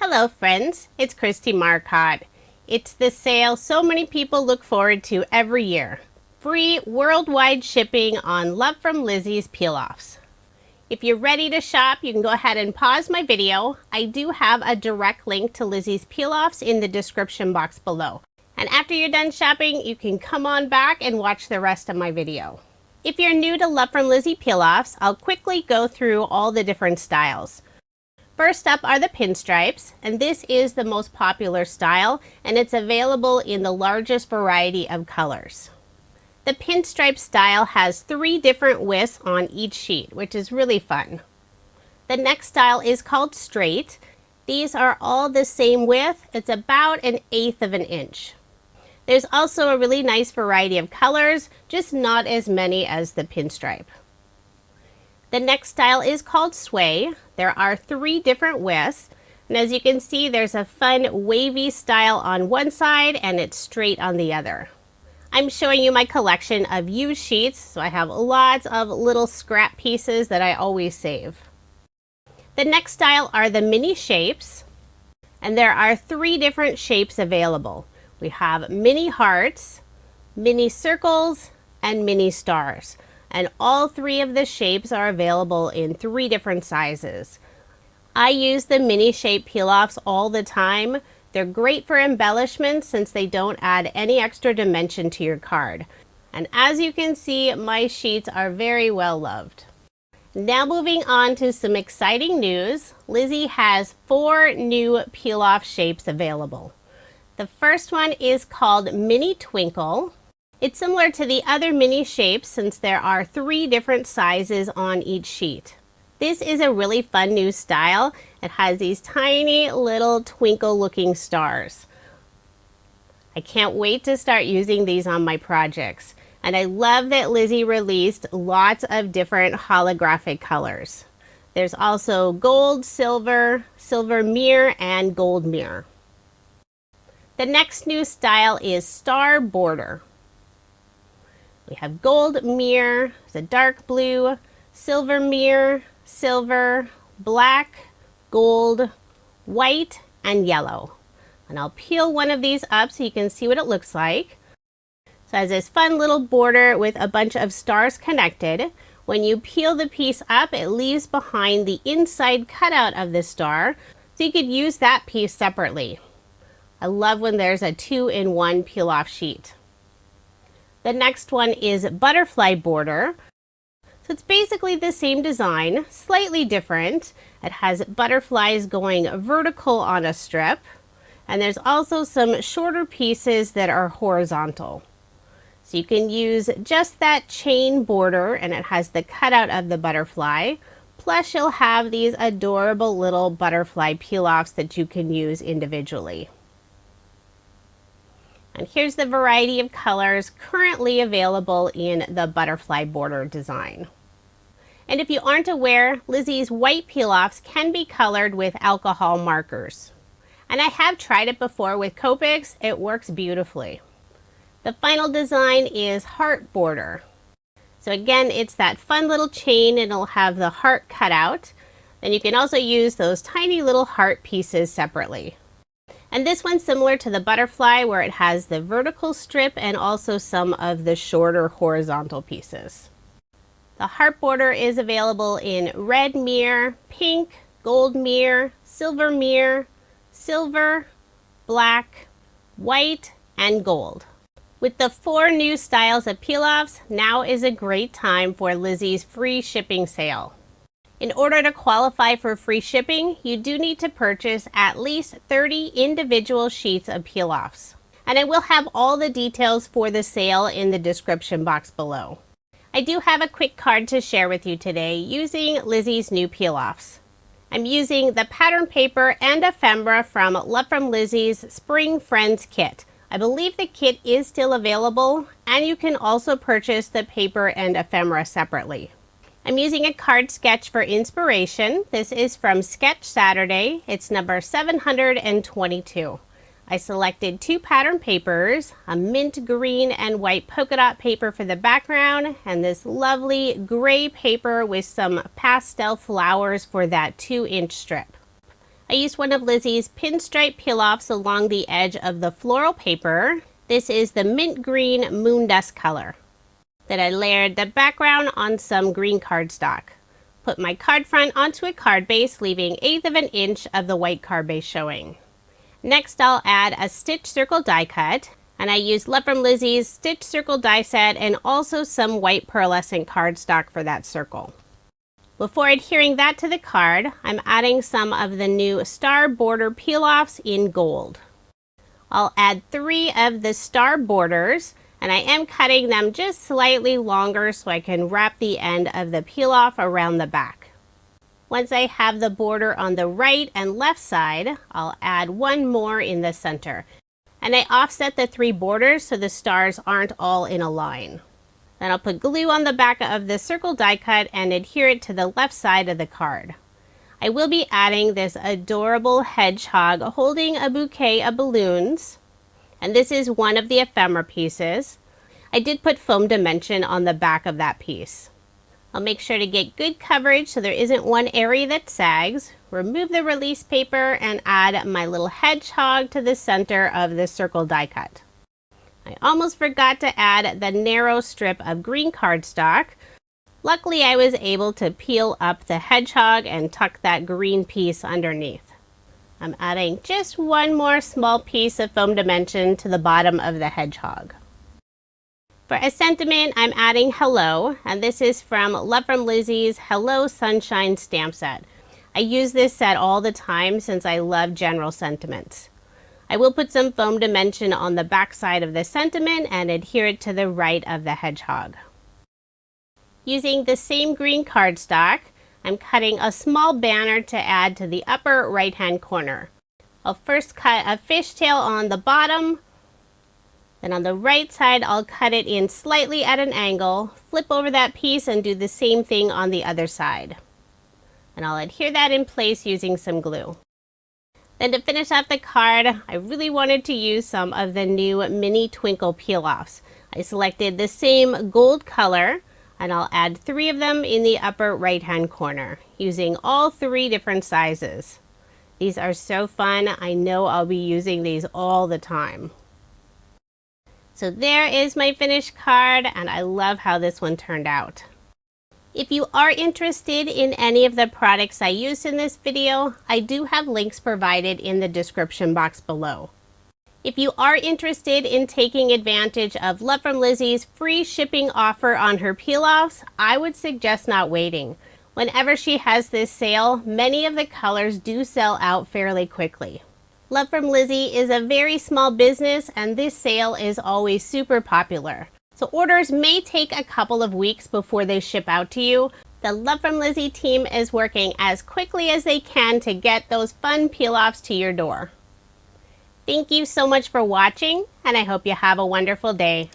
Hello friends, it's Kristie Marcotte. It's the sale so many people look forward to every year. Free worldwide shipping on Love From Lizi's peel-offs. If you're ready to shop, you can go ahead and pause my video. I do have a direct link to Lizi's peel-offs in the description box below. And after you're done shopping, you can come on back and watch the rest of my video. If you're new to Love From Lizi peel-offs, I'll quickly go through all the different styles. First up are the pinstripes, and this is the most popular style, and it's available in the largest variety of colors. The pinstripe style has 3 different widths on each sheet, which is really fun. The next style is called straight. These are all the same width. It's about 1/8 of an inch. There's also a really nice variety of colors, just not as many as the pinstripe. The next style is called sway. There are 3 different widths, and as you can see, there's a fun wavy style on one side and it's straight on the other. I'm showing you my collection of used sheets, so I have lots of little scrap pieces that I always save. The next style are the mini shapes, and there are 3 different shapes available. We have mini hearts, mini circles, and mini stars. And all 3 of the shapes are available in 3 different sizes. I use the mini shape peel-offs all the time. They're great for embellishments since they don't add any extra dimension to your card. And as you can see, my sheets are very well loved. Now moving on to some exciting news. Lizi has 4 new peel-off shapes available. The first one is called Mini Twinkle. It's similar to the other mini shapes since there are 3 different sizes on each sheet. This is a really fun new style. It has these tiny little twinkle looking stars. I can't wait to start using these on my projects. And I love that Lizi released lots of different holographic colors. There's also gold, silver, silver mirror, and gold mirror. The next new style is Star Border. We have gold mirror, the dark blue, silver mirror, silver, black, gold, white, and yellow. And I'll peel one of these up so you can see what it looks like. So it has this fun little border with a bunch of stars connected. When you peel the piece up, it leaves behind the inside cutout of the star, so you could use that piece separately. I love when there's a 2-in-1 peel-off sheet. The next one is Butterfly Border. So it's basically the same design, slightly different. It has butterflies going vertical on a strip, and there's also some shorter pieces that are horizontal. So you can use just that chain border, and it has the cutout of the butterfly. Plus you'll have these adorable little butterfly peel-offs that you can use individually. And here's the variety of colors currently available in the butterfly border design. And if you aren't aware, Lizi's white peel-offs can be colored with alcohol markers. And I have tried it before with Copics. It works beautifully. The final design is Heart Border. So again, it's that fun little chain, and it'll have the heart cut out. And you can also use those tiny little heart pieces separately. And this one's similar to the butterfly, where it has the vertical strip and also some of the shorter horizontal pieces. The heart border is available in red mirror, pink, gold mirror, silver, black, white, and gold. With the 4 new styles of peel-offs, now is a great time for Lizi's free shipping sale. In order to qualify for free shipping, you do need to purchase at least 30 individual sheets of peel-offs. And I will have all the details for the sale in the description box below. I do have a quick card to share with you today using Lizi's new peel-offs. I'm using the pattern paper and ephemera from Love From Lizi's Spring Friends kit. I believe the kit is still available, and you can also purchase the paper and ephemera separately. I'm using a card sketch for inspiration. This is from Sketch Saturday. It's number 722. I selected 2 pattern papers, a mint green and white polka dot paper for the background, and this lovely gray paper with some pastel flowers for that 2-inch strip. I used one of Lizi's pinstripe peel-offs along the edge of the floral paper. This is the mint green moon dust color. Then I layered the background on some green cardstock. Put my card front onto a card base, leaving 1/8 of an inch of the white card base showing. Next, I'll add a stitch circle die cut, and I used Love From Lizi's stitch circle die set and also some white pearlescent cardstock for that circle. Before adhering that to the card, I'm adding some of the new star border peel-offs in gold. I'll add 3 of the star borders, and I am cutting them just slightly longer so I can wrap the end of the peel-off around the back. Once I have the border on the right and left side, I'll add 1 more in the center. And I offset the 3 borders so the stars aren't all in a line. Then I'll put glue on the back of the circle die cut and adhere it to the left side of the card. I will be adding this adorable hedgehog holding a bouquet of balloons. And this is one of the ephemera pieces. I did put foam dimension on the back of that piece. I'll make sure to get good coverage so there isn't one area that sags. Remove the release paper and add my little hedgehog to the center of the circle die cut. I almost forgot to add the narrow strip of green cardstock. Luckily, I was able to peel up the hedgehog and tuck that green piece underneath. I'm adding just 1 more small piece of foam dimension to the bottom of the hedgehog. For a sentiment, I'm adding hello, and this is from Love From Lizi's Hello Sunshine stamp set. I use this set all the time since I love general sentiments. I will put some foam dimension on the back side of the sentiment and adhere it to the right of the hedgehog. Using the same green cardstock, I'm cutting a small banner to add to the upper right-hand corner. I'll first cut a fishtail on the bottom. Then on the right side, I'll cut it in slightly at an angle, flip over that piece and do the same thing on the other side. And I'll adhere that in place using some glue. Then to finish off the card, I really wanted to use some of the new mini twinkle peel-offs. I selected the same gold color, and I'll add 3 of them in the upper right-hand corner, using all 3 different sizes. These are so fun. I know I'll be using these all the time. So there is my finished card, and I love how this one turned out. If you are interested in any of the products I used in this video, I do have links provided in the description box below. If you are interested in taking advantage of Love From Lizi's free shipping offer on her peel-offs, I would suggest not waiting. Whenever she has this sale, many of the colors do sell out fairly quickly. Love From Lizi is a very small business, and this sale is always super popular. So orders may take a couple of weeks before they ship out to you. The Love From Lizi team is working as quickly as they can to get those fun peel-offs to your door. Thank you so much for watching, and I hope you have a wonderful day.